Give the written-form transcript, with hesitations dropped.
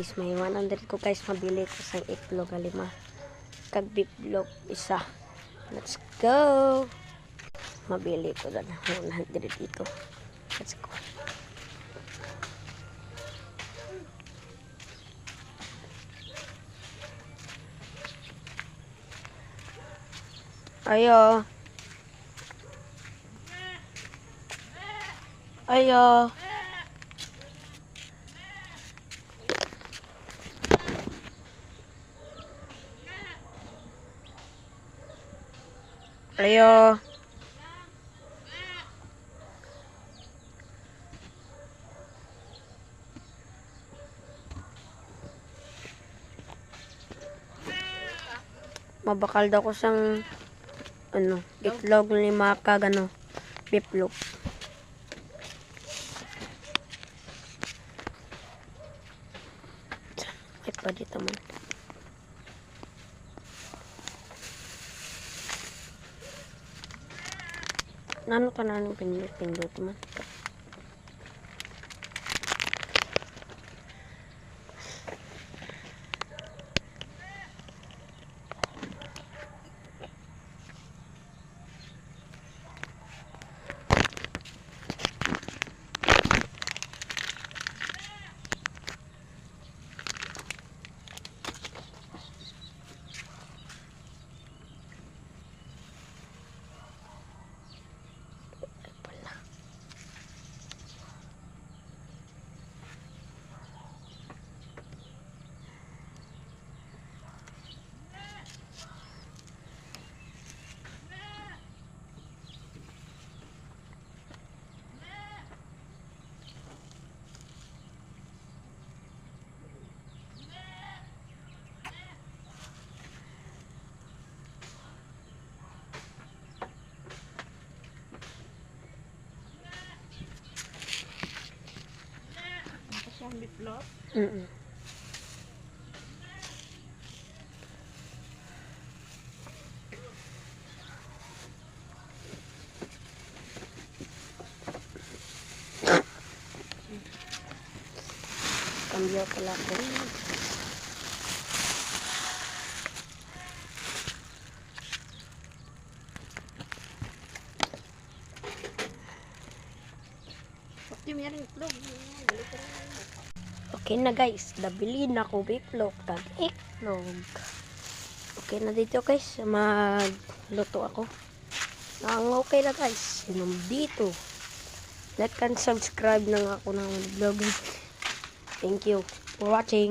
Guys, may 100 ko guys mabili ko sa itlog lima. Kag biplog isa. Let's go. Mabili ko na 100 dito. Let's go. Ayo. Ayo. Ayo. Mabakal daw ko sang itlog lima kag biplog. Ay pa dito man. Nano ka na pindot man. Biplog? Cambio pala ko. Okay na guys, nabili na ko biplog kag itlog. Okay na dito guys, magluto ako. Ang okay na guys, inom dito. Like and subscribe na nga ako ng vlog. Thank you for watching.